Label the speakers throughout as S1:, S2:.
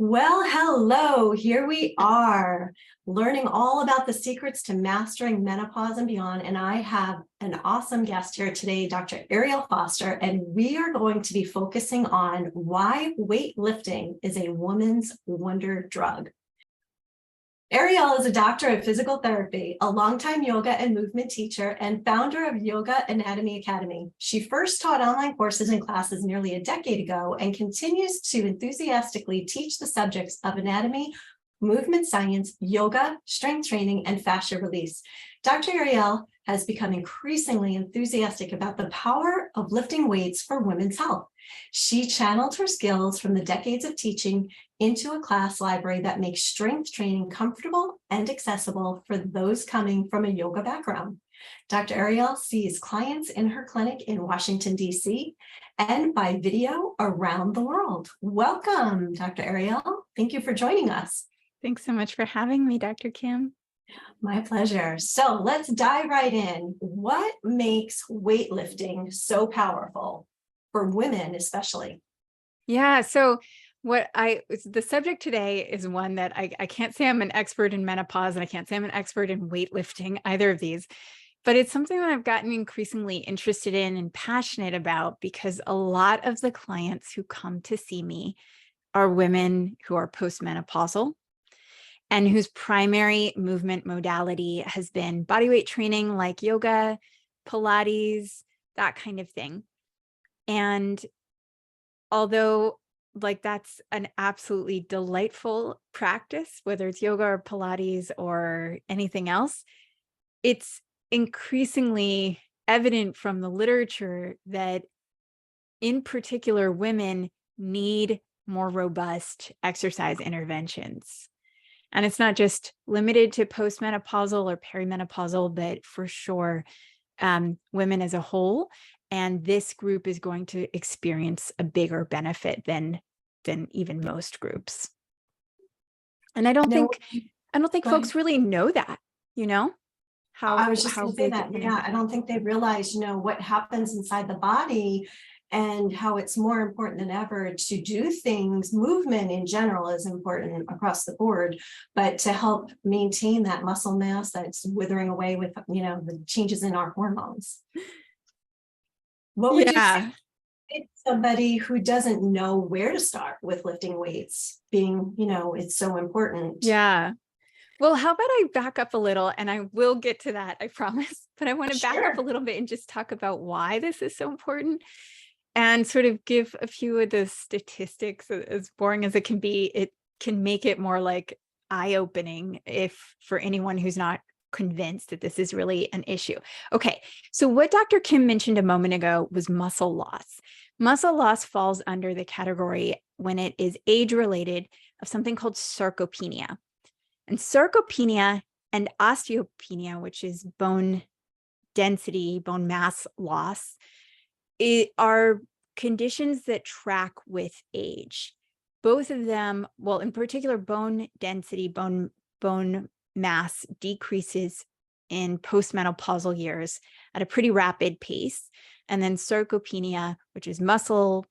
S1: Well, hello, here we are learning all about the secrets to mastering menopause and beyond. And I have an awesome guest here today, Dr. Ariel Foster, and we are going to be focusing on why weightlifting is a woman's wonder drug. Ariel is a doctor of physical therapy, a longtime yoga and movement teacher, and founder of Yoga Anatomy Academy. She first taught online courses and classes nearly a decade ago and continues to enthusiastically teach the subjects of anatomy, movement science, yoga, strength training, and fascia release. Dr. Ariel has become increasingly enthusiastic about the power of lifting weights for women's health. She channeled her skills from the decades of teaching into a class library that makes strength training comfortable and accessible for those coming from a yoga background. Dr. Ariel sees clients in her clinic in Washington, D.C. and by video around the world. Welcome, Dr. Ariel. Thank you for joining us.
S2: Thanks so much for having me, Dr. Kim.
S1: My pleasure. So let's dive right in. What makes weightlifting so powerful for women, especially?
S2: Yeah, so the subject today is one that I can't say I'm an expert in menopause, and I can't say I'm an expert in weightlifting, either of these, but it's something that I've gotten increasingly interested in and passionate about because a lot of the clients who come to see me are women who are postmenopausal and whose primary movement modality has been bodyweight training like yoga, Pilates, that kind of thing. And although that's an absolutely delightful practice, whether it's yoga or Pilates or anything else, it's increasingly evident from the literature that in particular women need more robust exercise interventions. And it's not just limited to postmenopausal or perimenopausal, but for sure, women as a whole. And this group is going to experience a bigger benefit than even most groups. And I don't think folks really know that,
S1: I was just going to say
S2: big.
S1: that. Yeah, I don't think they realize, what happens inside the body and how it's more important than ever to do things. Movement in general is important across the board, but to help maintain that muscle mass that's withering away with, the changes in our hormones. What would you say to somebody who doesn't know where to start with lifting weights, being, it's so important?
S2: Yeah. Well, how about I back up a little, and I will get to that, I promise, but I want to back up a little bit and just talk about why this is so important and sort of give a few of the statistics. As boring as it can be, it can make it more like eye-opening for anyone who's not convinced that this is really an issue. Okay, so what Dr. Kim mentioned a moment ago was muscle loss. Muscle loss falls under the category, when it is age-related, of something called sarcopenia. And sarcopenia and osteopenia, which is bone density, bone mass loss, are conditions that track with age. Both of them, well, in particular, bone density, bone mass decreases in postmenopausal years at a pretty rapid pace. And then sarcopenia, which is muscle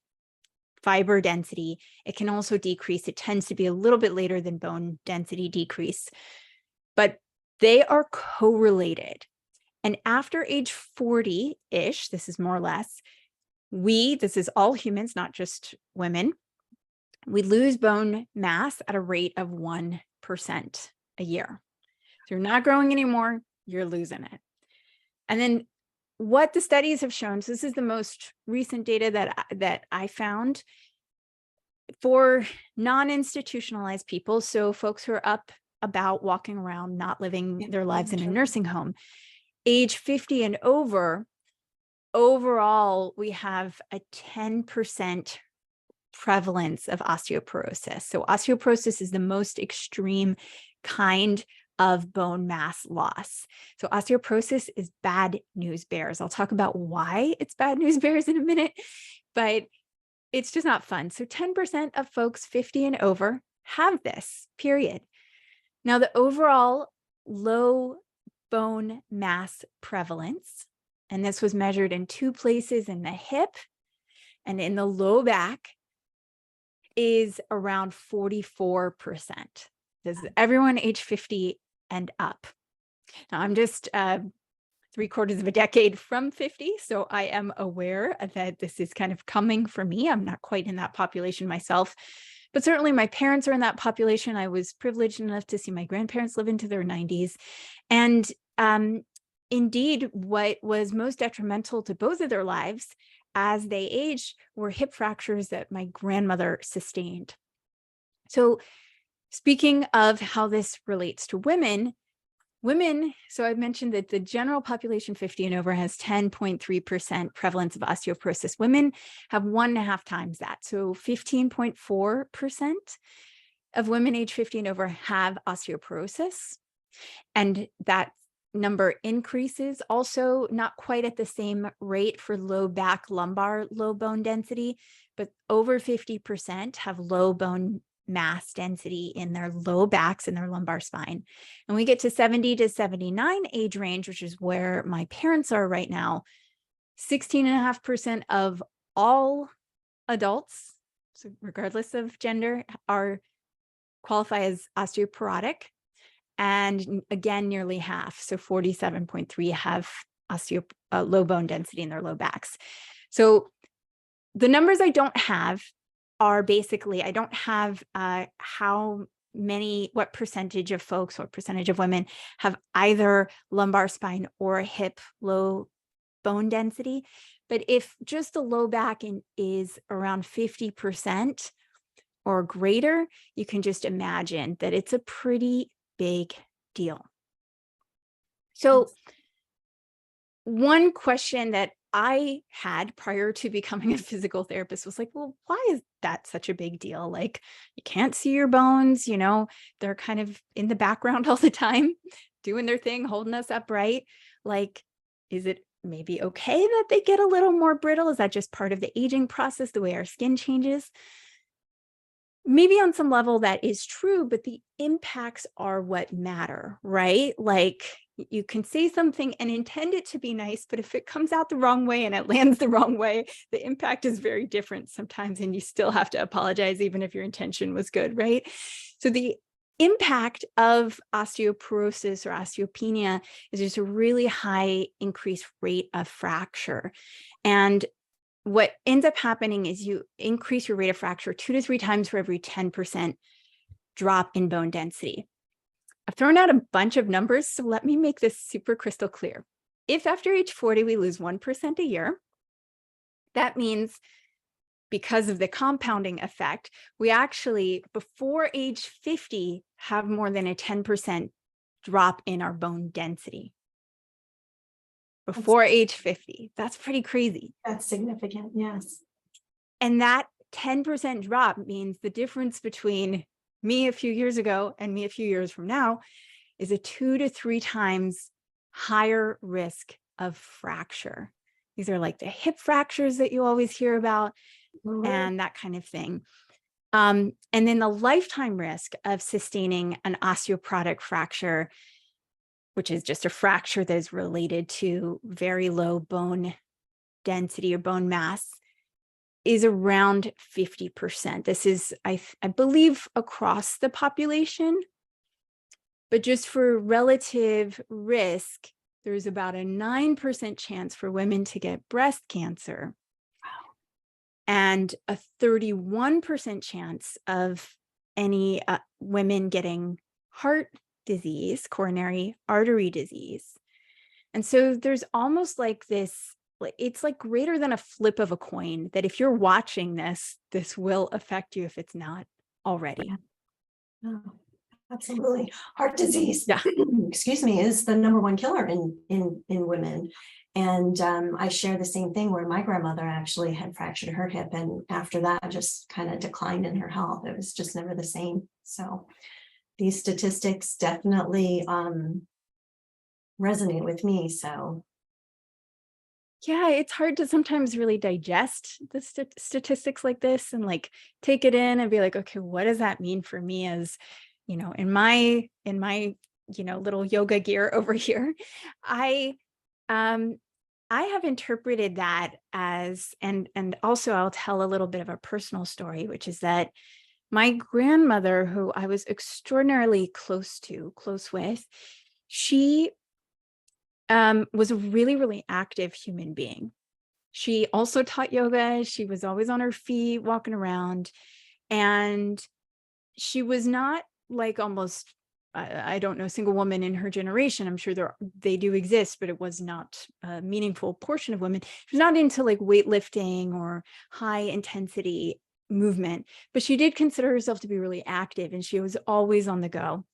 S2: fiber density, it can also decrease. It tends to be a little bit later than bone density decrease, but they are correlated. And after age 40-ish, this is more or less, this is all humans, not just women, we lose bone mass at a rate of 1% a year. So you're not growing anymore, you're losing it. And then what the studies have shown, so this is the most recent data that I found, for non-institutionalized people, so folks who are up about walking around, not living their lives in a nursing home, age 50 and over, overall, we have a 10% prevalence of osteoporosis. So osteoporosis is the most extreme kind of bone mass loss. So osteoporosis is bad news bears. I'll talk about why it's bad news bears in a minute, but it's just not fun. So 10% of folks 50 and over have this, period. Now, the overall low bone mass prevalence, and this was measured in 2 places, in the hip and in the low back, is around 44%. This is everyone age 50 and up. Now, I'm just 3/4 of a decade from 50, so I am aware that this is kind of coming for me. I'm not quite in that population myself, but certainly my parents are in that population. I was privileged enough to see my grandparents live into their 90s. And indeed, what was most detrimental to both of their lives as they aged were hip fractures that my grandmother sustained. So speaking of how this relates to women, so I've mentioned that the general population 50 and over has 10.3% prevalence of osteoporosis. Women have 1.5 times that. So 15.4% of women age 50 and over have osteoporosis. And that number increases, also not quite at the same rate for low back, lumbar, low bone density, but over 50% have low bone mass density in their low backs and their lumbar spine. And we get to 70 to 79 age range, which is where my parents are right now. 16.5% of all adults, so regardless of gender, qualify as osteoporotic. And again, nearly half, so 47.3 have low bone density in their low backs. So the numbers I don't have are basically, I don't have what percentage of folks or percentage of women have either lumbar spine or hip low bone density. But if just the low back is around 50% or greater, you can just imagine that it's a pretty big deal. So one question that I had prior to becoming a physical therapist was like, well, why is that such a big deal? Like, you can't see your bones, they're kind of in the background all the time, doing their thing, holding us upright. Like, is it maybe okay that they get a little more brittle? Is that just part of the aging process, the way our skin changes? Maybe on some level that is true, but the impacts are what matter, right? Like, you can say something and intend it to be nice, but if it comes out the wrong way and it lands the wrong way, the impact is very different sometimes, and you still have to apologize even if your intention was good, right? So the impact of osteoporosis or osteopenia is just a really high increased rate of fracture. And what ends up happening is you increase your rate of fracture 2 to 3 times for every 10% drop in bone density. I've thrown out a bunch of numbers, so let me make this super crystal clear. If after age 40, we lose 1% a year, that means because of the compounding effect, we actually, before age 50, have more than a 10% drop in our bone density. Before age 50, that's pretty crazy.
S1: That's significant, yes.
S2: And that 10% drop means the difference between me a few years ago and me a few years from now is a 2 to 3 times higher risk of fracture. These are like the hip fractures that you always hear about, and that kind of thing. And then the lifetime risk of sustaining an osteoporotic fracture, which is just a fracture that is related to very low bone density or bone mass, is around 50%. This is, I believe, across the population, but just for relative risk, there's about a 9% chance for women to get breast cancer. Wow. And a 31% chance of any women getting heart disease, coronary artery disease. And so there's almost like this, it's like greater than a flip of a coin, that if you're watching this, this will affect you if it's not already.
S1: Oh, absolutely. Heart disease,
S2: yeah.
S1: Excuse me, is the #1 killer in women. And I share the same thing, where my grandmother actually had fractured her hip, and after that just kind of declined in her health. It was just never the same. So these statistics definitely resonate with me. So
S2: yeah, it's hard to sometimes really digest the statistics like this and like take it in and be like, okay, what does that mean for me as, in my little yoga gear over here? I I have interpreted that as, and also I'll tell a little bit of a personal story, which is that my grandmother, who I was extraordinarily close with, she was a really, really active human being. She also taught yoga. She was always on her feet, walking around. And she was not like almost, I don't know, a single woman in her generation. I'm sure they do exist, but it was not a meaningful portion of women. She was not into like weightlifting or high intensity movement, but she did consider herself to be really active, and she was always on the go.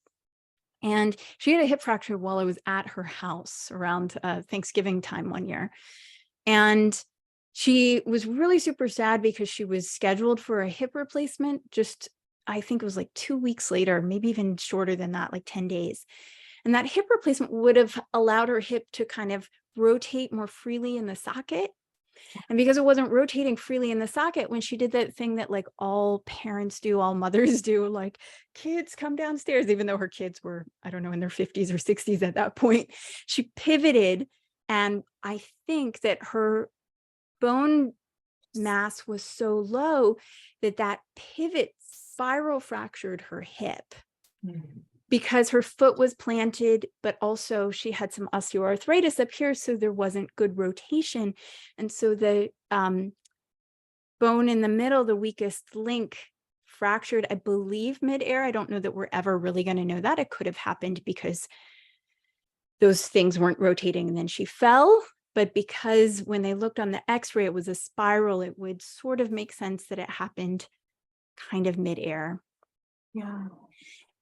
S2: And she had a hip fracture while I was at her house around Thanksgiving time one year. And she was really super sad because she was scheduled for a hip replacement just, I think it was like 2 weeks later, maybe even shorter than that, like 10 days. And that hip replacement would have allowed her hip to kind of rotate more freely in the socket. And because it wasn't rotating freely in the socket, when she did that thing that like all parents do, all mothers do, like, kids come downstairs, even though her kids were, I don't know, in their 50s or 60s at that point, she pivoted. And I think that her bone mass was so low that that pivot spiral fractured her hip because her foot was planted, but also she had some osteoarthritis up here, so there wasn't good rotation. And so the bone in the middle, the weakest link, fractured, I believe, midair. I don't know that we're ever really going to know that. It could have happened because those things weren't rotating and then she fell. But because when they looked on the x-ray, it was a spiral, it would sort of make sense that it happened kind of midair.
S1: Yeah.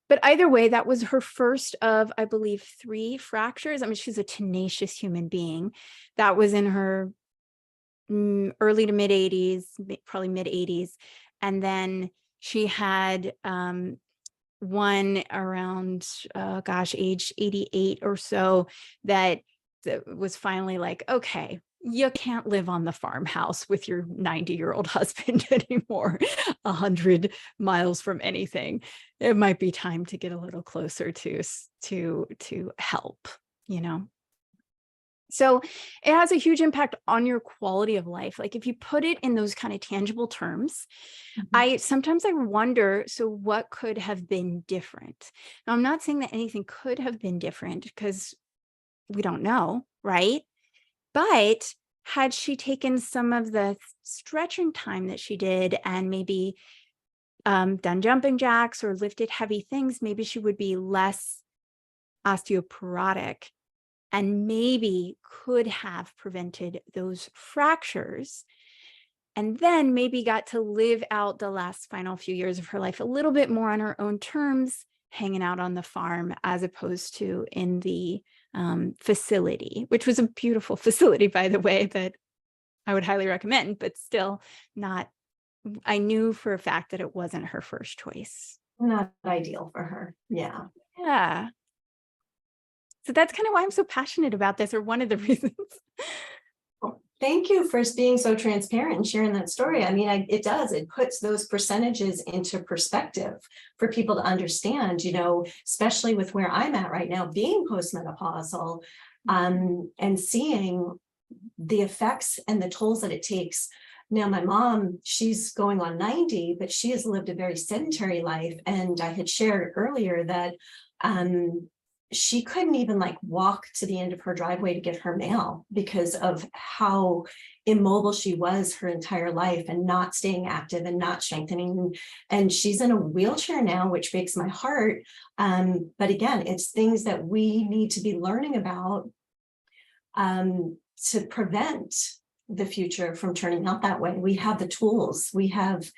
S2: But either way, that was her first of, I believe, 3 fractures. I mean, she's a tenacious human being. That was in her early to mid 80s, probably mid 80s. And then she had one around, age 88 or so that was finally like, okay, you can't live on the farmhouse with your 90-year-old husband anymore, 100 miles from anything. It might be time to get a little closer to help, you know? So it has a huge impact on your quality of life. Like if you put it in those kind of tangible terms, sometimes I wonder, so what could have been different? Now, I'm not saying that anything could have been different because we don't know, right? But had she taken some of the stretching time that she did and maybe done jumping jacks or lifted heavy things, maybe she would be less osteoporotic and maybe could have prevented those fractures, and then maybe got to live out the last final few years of her life a little bit more on her own terms, hanging out on the farm as opposed to in the facility, which was a beautiful facility, by the way, that I would highly recommend, but still not, I knew for a fact that it wasn't her first choice.
S1: Not ideal for her. Yeah.
S2: Yeah. So that's kind of why I'm so passionate about this, or one of the reasons.
S1: Well, thank you for being so transparent and sharing that story. I mean, it puts those percentages into perspective for people to understand, especially with where I'm at right now, being postmenopausal, and seeing the effects and the tolls that it takes. Now, my mom, she's going on 90, but she has lived a very sedentary life. And I had shared earlier that she couldn't even walk to the end of her driveway to get her mail because of how immobile she was her entire life and not staying active and not strengthening. And she's in a wheelchair now, which breaks my heart. But again, it's things that we need to be learning about to prevent the future from turning out that way. We have the tools, we have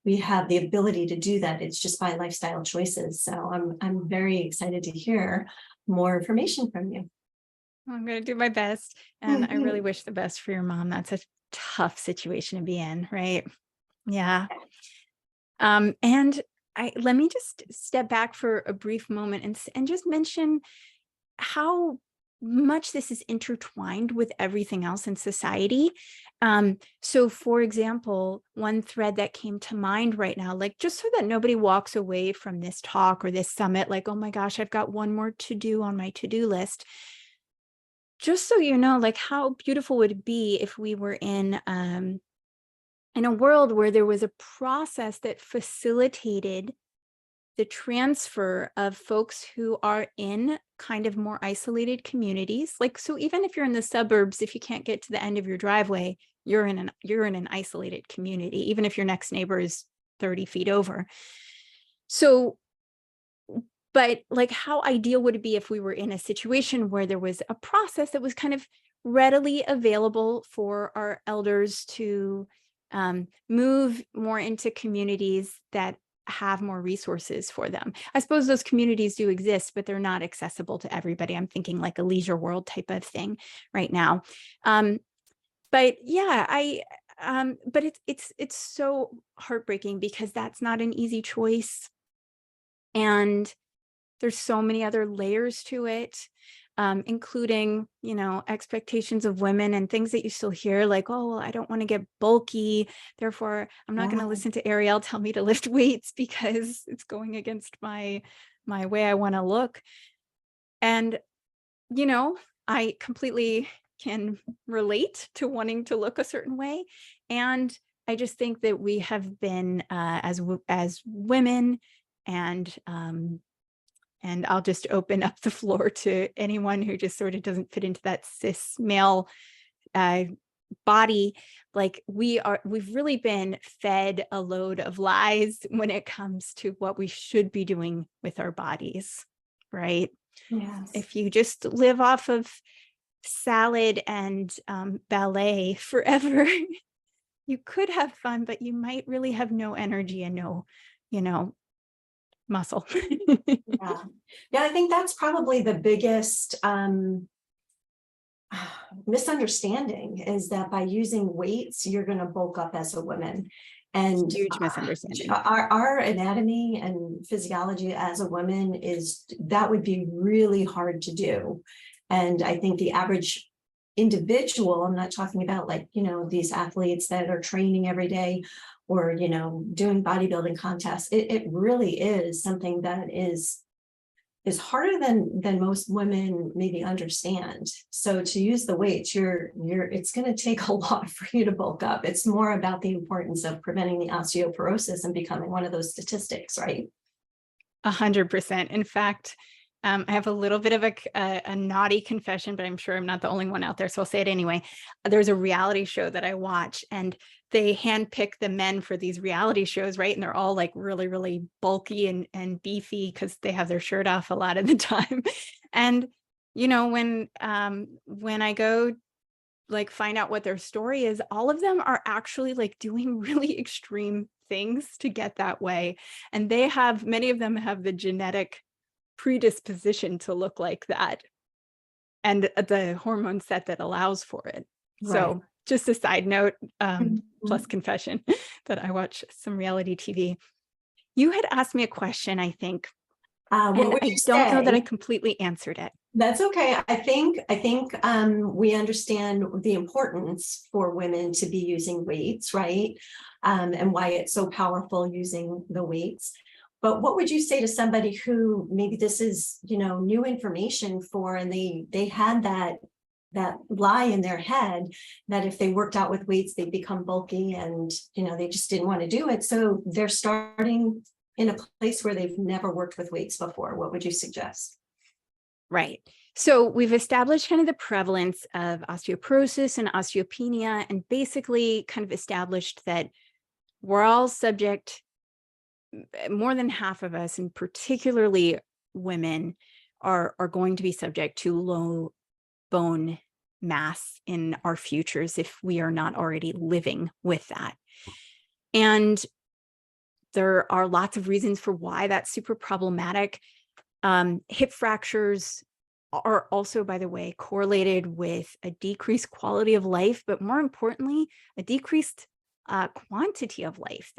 S1: the ability to do that. It's just by lifestyle choices. So I'm very excited to hear more information from you.
S2: I'm going to do my best. And I really wish the best for your mom. That's a tough situation to be in, right? Yeah. And let me just step back for a brief moment and just mention how much this is intertwined with everything else in society. So for example, one thread that came to mind right now, just so that nobody walks away from this talk or this summit, oh my gosh, I've got one more to do on my to-do list. just so you know, like how beautiful would it be if we were in a world where there was a process that facilitated the transfer of folks who are in kind of more isolated communities. Like, so even if you're in the suburbs, if you can't get to the end of your driveway, you're in an isolated community, even if your next neighbor is 30 feet over. So, but like, how ideal would it be if we were in a situation where there was a process that was kind of readily available for our elders to move more into communities that have more resources for them. I suppose those communities do exist, but they're not accessible to everybody. I'm thinking like a Leisure World type of thing right now. But yeah, but it's so heartbreaking because that's not an easy choice. And there's so many other layers to it, including, expectations of women and things that you still hear like, oh, well, I don't want to get bulky. Therefore, I'm not going to listen to Ariel tell me to lift weights because it's going against my way I want to look. And, I completely can relate to wanting to look a certain way. And I just think that we have been, as women, and I'll just open up the floor to anyone who just sort of doesn't fit into that cis male body. Like we've really been fed a load of lies when it comes to what we should be doing with our bodies, right?
S1: Yes.
S2: If you just live off of salad and ballet forever, you could have fun, but you might really have no energy and no, muscle.
S1: Yeah. Yeah, I think that's probably the biggest misunderstanding is that by using weights, you're going to bulk up as a woman. And
S2: Huge misunderstanding.
S1: Our anatomy and physiology as a woman that would be really hard to do. And I think the average individual, I'm not talking about like, these athletes that are training every day or, doing bodybuilding contests. It really is something that is harder than most women maybe understand. So to use the weights, it's going to take a lot for you to bulk up. It's more about the importance of preventing the osteoporosis and becoming one of those statistics, right?
S2: 100%. In fact, I have a little bit of a naughty confession, but I'm sure I'm not the only one out there, so I'll say it anyway. There's a reality show that I watch, and they handpick the men for these reality shows, right? And they're all like really, really bulky and beefy because they have their shirt off a lot of the time. And when I go like find out what their story is, all of them are actually like doing really extreme things to get that way. And many of them have the genetic predisposition to look like that and the hormone set that allows for it.
S1: Right.
S2: So just a side note,
S1: Mhm.
S2: plus confession that I watch some reality TV. You had asked me a question, I think,
S1: What
S2: and
S1: would
S2: I
S1: you
S2: don't know that I
S1: say?
S2: completely answered it.
S1: That's okay. I think we understand the importance for women to be using weights, right? And why it's so powerful using the weights. But what would you say to somebody who maybe this is, new information for, and they had that lie in their head that if they worked out with weights, they'd become bulky and, they just didn't want to do it. So they're starting in a place where they've never worked with weights before. What would you suggest?
S2: Right. So we've established kind of the prevalence of osteoporosis and osteopenia, and basically kind of established that we're all subject, more than half of us, and particularly women, are going to be subject to low bone mass in our futures if we are not already living with that. And there are lots of reasons for why that's super problematic. Hip fractures are also, by the way, correlated with a decreased quality of life, but more importantly, a decreased quantity of life.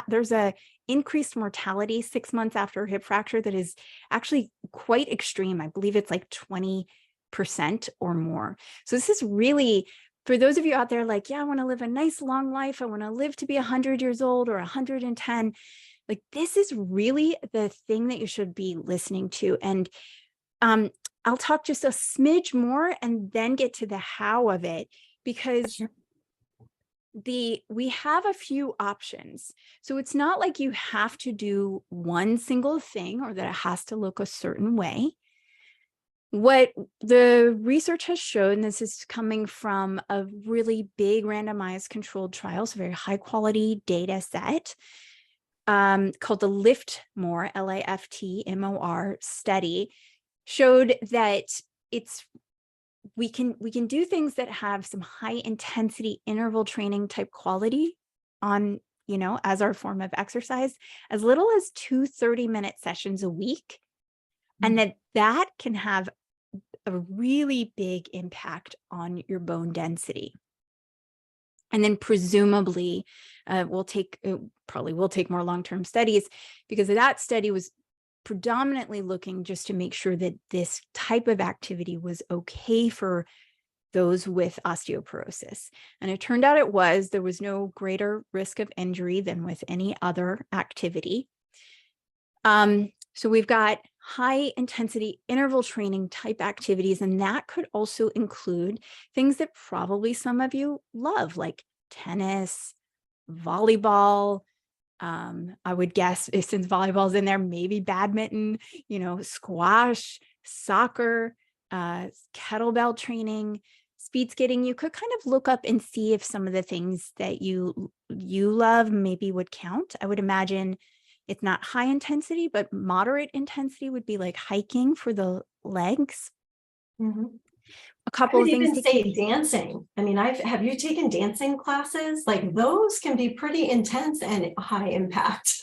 S2: There's a increased mortality 6 months after a hip fracture that is actually quite extreme. I believe it's like 20% or more. So this is really, for those of you out there like, yeah, I want to live a nice long life. I want to live to be 100 years old or 110. Like, this is really the thing that you should be listening to. And I'll talk just a smidge more and then get to the how of it, because
S1: Sure.
S2: we have a few options. So it's not like you have to do one single thing or that it has to look a certain way. What the research has shown, this is coming from a really big randomized controlled trials, a very high quality data set, called the LIFT-MOR, LIFT-MOR study, showed that we can do things that have some high intensity interval training type quality on, as our form of exercise, as little as 2 30-minute sessions a week. And that can have a really big impact on your bone density. And then presumably probably will take more long-term studies, because that study was predominantly looking just to make sure that this type of activity was okay for those with osteoporosis. And it turned out there was no greater risk of injury than with any other activity. So we've got high intensity interval training type activities, and that could also include things that probably some of you love, like tennis, volleyball. I would guess, since volleyball's in there, maybe badminton, squash, soccer, kettlebell training, speed skating. You could kind of look up and see if some of the things that you love maybe would count. I would imagine it's not high intensity, but moderate intensity would be like hiking for the legs.
S1: Mhm.
S2: A couple
S1: I would
S2: of things
S1: even say dancing. I mean, have you taken dancing classes? Like those can be pretty intense and high impact,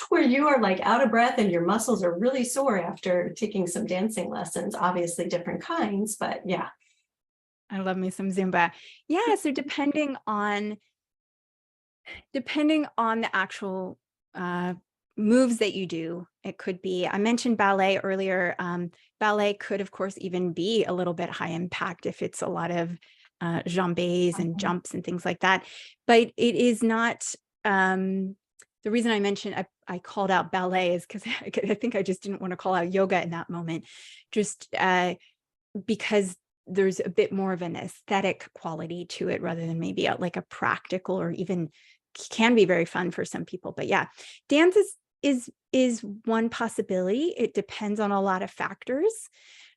S1: where you are like out of breath and your muscles are really sore after taking some dancing lessons, obviously different kinds, but yeah.
S2: I love me some Zumba. Yeah, so depending on the actual moves that you do, it could be, I mentioned ballet earlier. Ballet could, of course, even be a little bit high impact if it's a lot of jambes and jumps and things like that. But it is not, the reason I mentioned, I called out ballet is because I think I just didn't want to call out yoga in that moment, just because there's a bit more of an aesthetic quality to it rather than maybe like a practical, or even can be very fun for some people. But yeah, dance is one possibility. It depends on a lot of factors.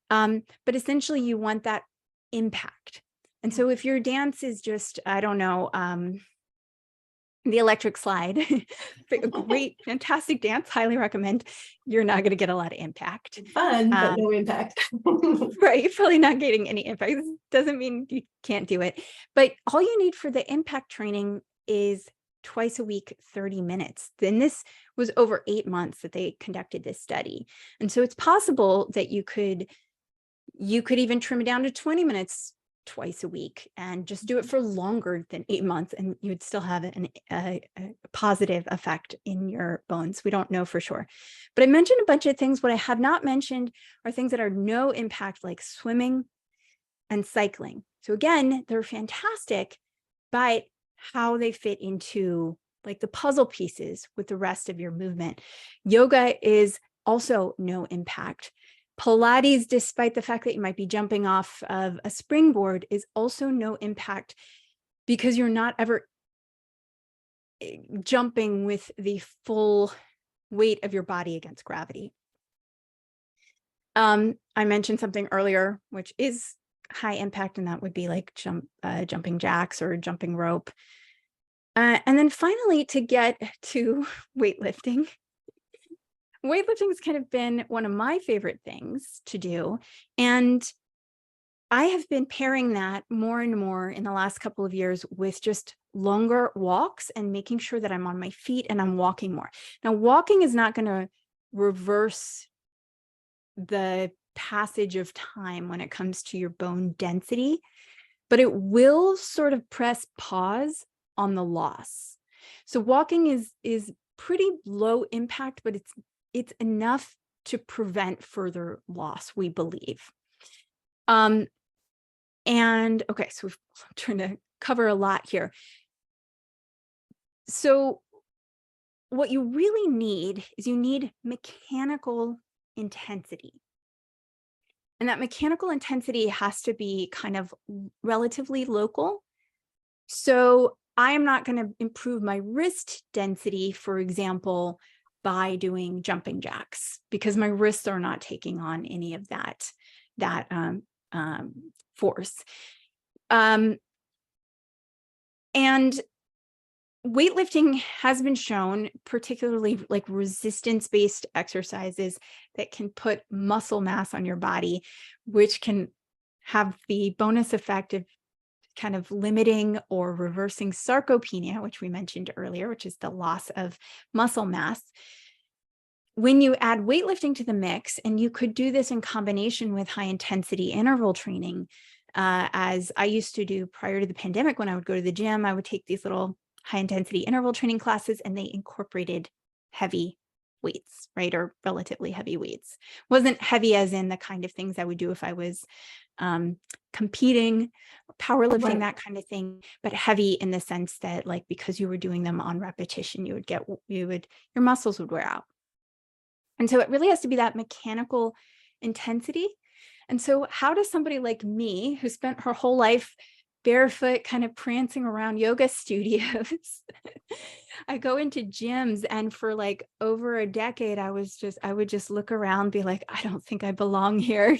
S2: But essentially you want that impact. And so if your dance is just, I don't know, the electric slide, a great, fantastic dance, highly recommend, you're not going to get a lot of impact.
S1: Fun, but no impact.
S2: Right, you're probably not getting any impact. This doesn't mean you can't do it, but all you need for the impact training is twice a week, 30 minutes. Then this was over 8 months that they conducted this study. And so it's possible that you could even trim it down to 20 minutes twice a week and just do it for longer than 8 months, and you would still have a positive effect in your bones. We don't know for sure. But I mentioned a bunch of things. What I have not mentioned are things that are no impact, like swimming and cycling. So again, they're fantastic, but how they fit into like the puzzle pieces with the rest of your movement. Yoga is also no impact. Pilates, despite the fact that you might be jumping off of a springboard, is also no impact because you're not ever jumping with the full weight of your body against gravity. I mentioned something earlier, which is high impact, and that would be like jumping jacks or jumping rope. And then finally, to get to weightlifting. Weightlifting has kind of been one of my favorite things to do. And I have been pairing that more and more in the last couple of years with just longer walks and making sure that I'm on my feet and I'm walking more. Now, walking is not going to reverse the passage of time when it comes to your bone density, but it will sort of press pause on the loss. So walking is pretty low impact, but it's enough to prevent further loss, we believe. And okay, so we've trying to cover a lot here. So what you really need is you need mechanical intensity. And that mechanical intensity has to be kind of relatively local. So I am not going to improve my wrist density, for example, by doing jumping jacks, because my wrists are not taking on any of that force. And weightlifting has been shown, particularly like resistance-based exercises that can put muscle mass on your body, which can have the bonus effect of kind of limiting or reversing sarcopenia, which we mentioned earlier, which is the loss of muscle mass. When you add weightlifting to the mix, and you could do this in combination with high intensity interval training, as I used to do prior to the pandemic, when I would go to the gym, I would take these little high intensity interval training classes, and they incorporated heavy weights, right? Or relatively heavy weights. Wasn't heavy as in the kind of things I would do if I was competing, powerlifting,
S1: Right.
S2: that kind of thing, but heavy in the sense that, like, because you were doing them on repetition, your muscles would wear out. And so it really has to be that mechanical intensity. And so how does somebody like me, who spent her whole life barefoot, kind of prancing around yoga studios, I go into gyms, and for like over a decade, I would just look around, be like, I don't think I belong here,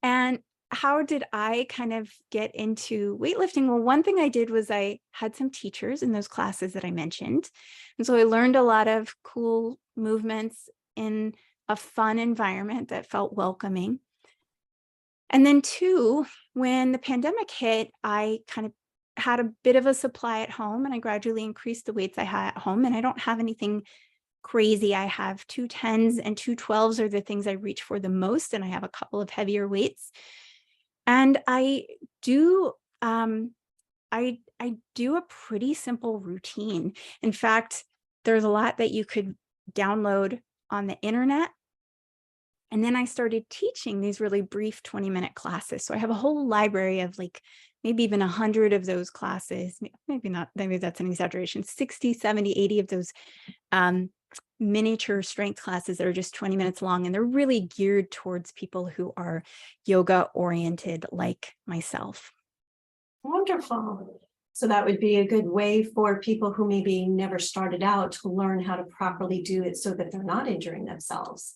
S2: And how did I kind of get into weightlifting? Well, one thing I did was I had some teachers in those classes that I mentioned. And so I learned a lot of cool movements in a fun environment that felt welcoming. And then two, when the pandemic hit, I kind of had a bit of a supply at home, and I gradually increased the weights I had at home. And I don't have anything crazy. I have 2 10s and 2 12s are the things I reach for the most. And I have a couple of heavier weights. And I do I do a pretty simple routine. In fact, there's a lot that you could download on the internet. And then I started teaching these really brief 20-minute classes. So I have a whole library of like maybe even 100 of those classes, maybe not, maybe that's an exaggeration, 60, 70, 80 of those miniature strength classes that are just 20 minutes long. And they're really geared towards people who are yoga oriented like myself.
S1: Wonderful. So that would be a good way for people who maybe never started out to learn how to properly do it so that they're not injuring themselves.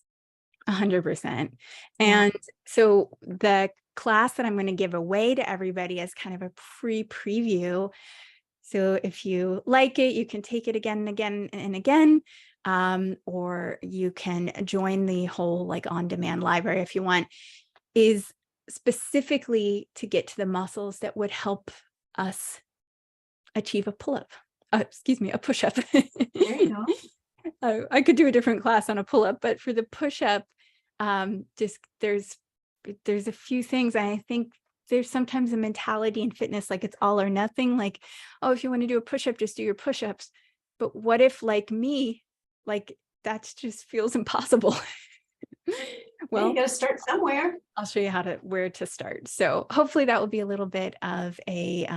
S2: 100%. And so the class that I'm going to give away to everybody as kind of a free preview. So if you like it, you can take it again and again and again, or you can join the whole like on-demand library if you want, is specifically to get to the muscles that would help us achieve a pull-up. A push-up.
S1: There you go.
S2: I could do a different class on a pull-up, but for the push-up, just there's a few things. I think there's sometimes a mentality in fitness, like it's all or nothing. Like, oh, if you want to do a push-up, just do your push-ups. But what if, like me, like that just feels impossible?
S1: Well, you got to start somewhere.
S2: I'll show you where to start. So hopefully that will be a little bit of a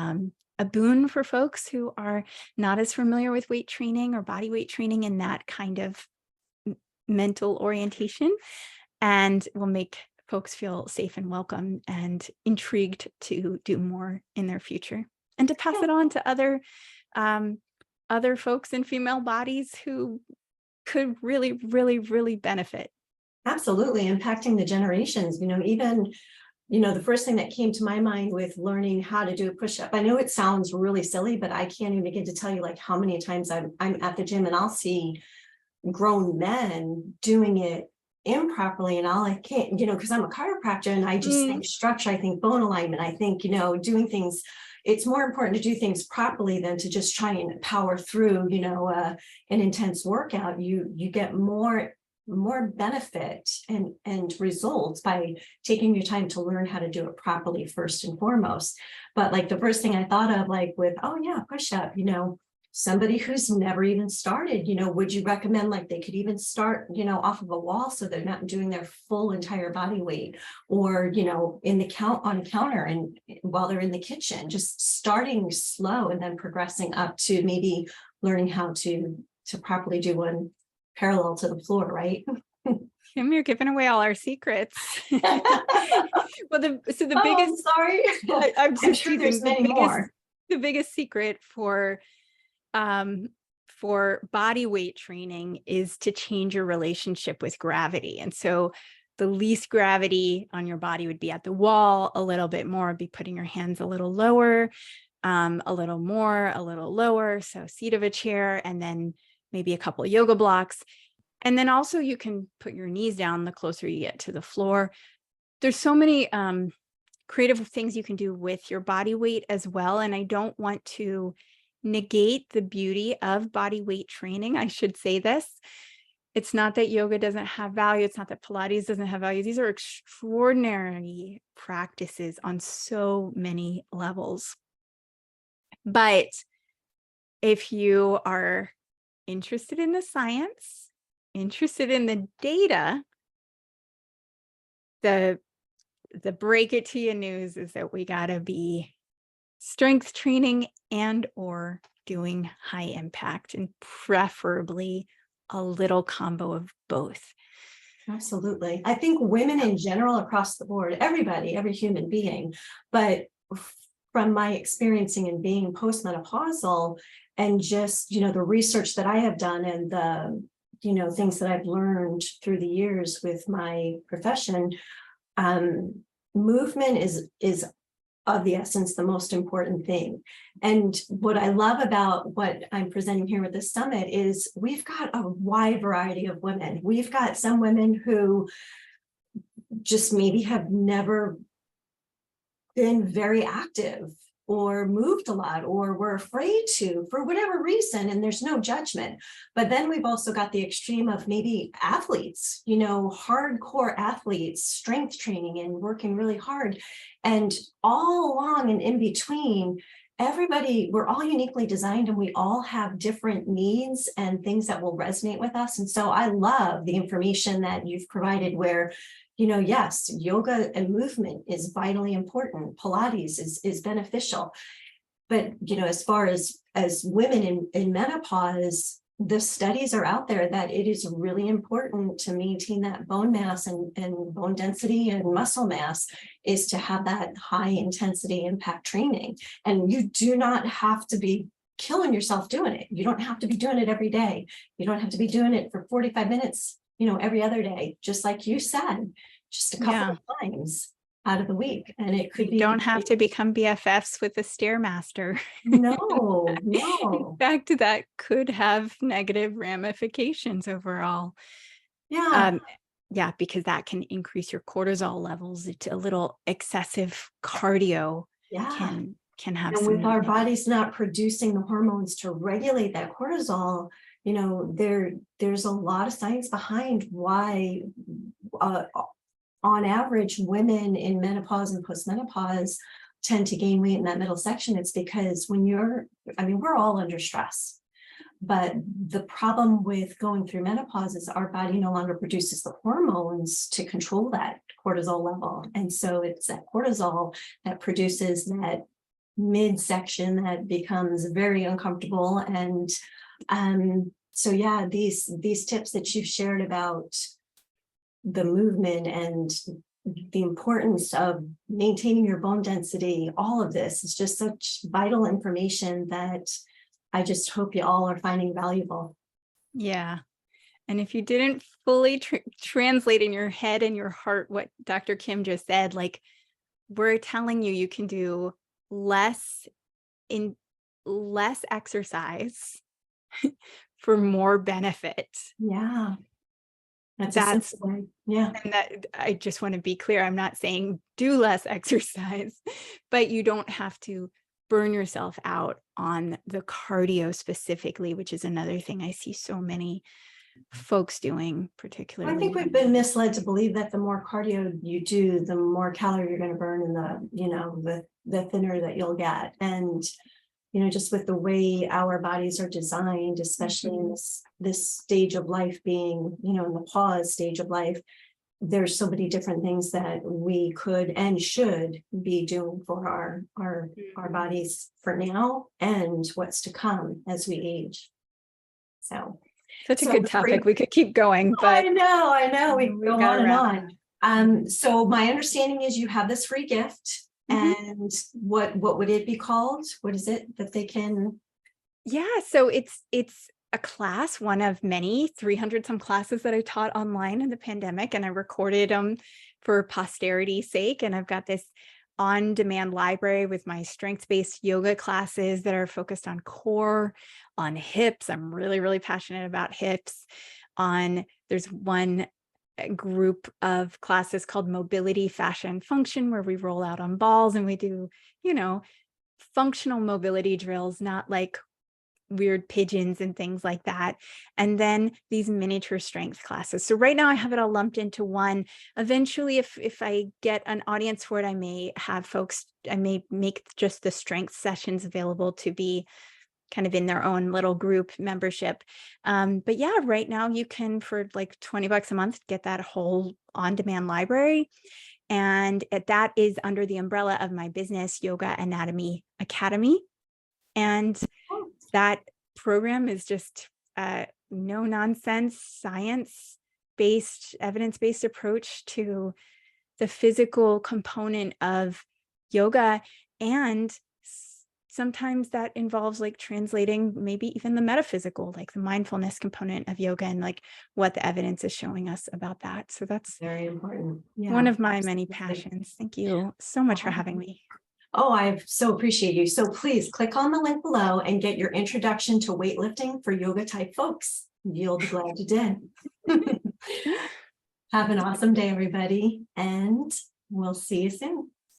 S2: boon for folks who are not as familiar with weight training or body weight training in that kind of mental orientation, and will make folks feel safe and welcome and intrigued to do more in their future, and to pass it on to other folks in female bodies who could really, really, really benefit.
S1: Absolutely, impacting the generations, even, the first thing that came to my mind with learning how to do a push-up, I know it sounds really silly, but I can't even begin to tell you like how many times I'm at the gym and I'll see grown men doing it improperly, and I can't, because I'm a chiropractor and I just think structure, I think bone alignment, I think, doing things, it's more important to do things properly than to just try and power through, an intense workout. You get more benefit and results by taking your time to learn how to do it properly first and foremost. But like the first thing I thought of, like with, oh yeah, push up, somebody who's never even started, would you recommend like they could even start, off of a wall so they're not doing their full entire body weight, or, in the on a counter and while they're in the kitchen, just starting slow and then progressing up to maybe learning how to properly do one parallel to the floor, right?
S2: Kim, you're giving away all our secrets. Well, the
S1: Oh,
S2: biggest,
S1: I'm sorry.
S2: I'm
S1: I'm
S2: just
S1: sure there's
S2: teasing,
S1: many more.
S2: the biggest secret for body weight training is to change your relationship with gravity. And so the least gravity on your body would be at the wall, a little bit more, be putting your hands a little lower, a little more, a little lower. So seat of a chair, and then maybe a couple of yoga blocks. And then also you can put your knees down the closer you get to the floor. There's so many creative things you can do with your body weight as well. And I don't want to negate the beauty of body weight training. I should say this. It's not that yoga doesn't have value. It's not that Pilates doesn't have value. These are extraordinary practices on so many levels. But if you are interested in the science, interested in the data, the break it to you news is that we got to be strength training and or doing high impact, and preferably a little combo of both.
S1: Absolutely. I think women in general across the board, everybody, every human being, but from my experiencing and being postmenopausal and just, the research that I have done and the, things that I've learned through the years with my profession, movement is of the essence, the most important thing. And what I love about what I'm presenting here with the summit is we've got a wide variety of women. We've got some women who just maybe have never been very active or moved a lot or were afraid to for whatever reason, and there's no judgment. But then we've also got the extreme of maybe athletes, hardcore athletes, strength training and working really hard. And all along and in between, we're all uniquely designed and we all have different needs and things that will resonate with us. And so I love the information that you've provided where yes, yoga and movement is vitally important. Pilates is beneficial. But, as far as women in menopause, the studies are out there that it is really important to maintain that bone mass and bone density and muscle mass is to have that high intensity impact training. And you do not have to be killing yourself doing it. You don't have to be doing it every day. You don't have to be doing it for 45 minutes, every other day, just like you said, just a couple of times out of the week. And it could be.
S2: You don't have to become BFFs with the Stairmaster.
S1: No.
S2: In fact, that could have negative ramifications overall.
S1: Yeah.
S2: Yeah, because that can increase your cortisol levels. It's a little excessive cardio can have.
S1: And with our bodies not producing the hormones to regulate that cortisol, there's a lot of science behind why on average women in menopause and postmenopause tend to gain weight in that middle section. It's because we're all under stress. But the problem with going through menopause is our body no longer produces the hormones to control that cortisol level. And so it's that cortisol that produces that midsection that becomes very uncomfortable. And so yeah, these tips that you've shared about the movement and the importance of maintaining your bone density, all of this is just such vital information that I just hope you all are finding valuable.
S2: Yeah. And if you didn't fully translate in your head and your heart what Dr. Kim just said, like we're telling you can do less exercise for more benefit.
S1: Yeah. That's way. Yeah.
S2: And that I just want to be clear. I'm not saying do less exercise, but you don't have to burn yourself out on the cardio specifically, which is another thing I see so many folks doing, particularly.
S1: I think we've been misled to believe that the more cardio you do, the more calorie you're going to burn and the thinner that you'll get. And just with the way our bodies are designed, especially in this stage of life being, in the pause stage of life, there's so many different things that we could and should be doing for our bodies for now and what's to come as we age. So
S2: Such a
S1: So
S2: good
S1: the free-
S2: topic. We could keep going,
S1: I
S2: but
S1: know. We
S2: we've
S1: go
S2: got
S1: on
S2: to
S1: and
S2: wrap.
S1: on. So my understanding is you have this free gift,
S2: Mhm.
S1: and what would it be called? What is it that they can?
S2: Yeah, so it's a class, one of many 300 some classes that I taught online in the pandemic, and I recorded them for posterity's sake. And I've got this on-demand library with my strengths-based yoga classes that are focused on core, on hips. I'm really, really passionate about hips. There's one group of classes called Mobility, Fascia, Function, where we roll out on balls and we do, functional mobility drills, not like weird pigeons and things like that. And then these miniature strength classes. So right now I have it all lumped into one. Eventually, if I get an audience for it, I may make just the strength sessions available to be kind of in their own little group membership. But yeah, right now you can, for like $20 a month, get that whole on-demand library. And that is under the umbrella of my business, Yoga Anatomy Academy. And that program is just no nonsense, science-based, evidence-based approach to the physical component of yoga. And sometimes that involves like translating maybe even the metaphysical, like the mindfulness component of yoga, and like what the evidence is showing us about that. So that's
S1: Very important. Yeah,
S2: one of my many
S1: absolutely.
S2: passions. Thank you so much for having me.
S1: Oh, I so appreciate you. So please click on the link below and get your introduction to weightlifting for yoga type folks. You'll be glad you did. Have an awesome day, everybody, and we'll see you soon.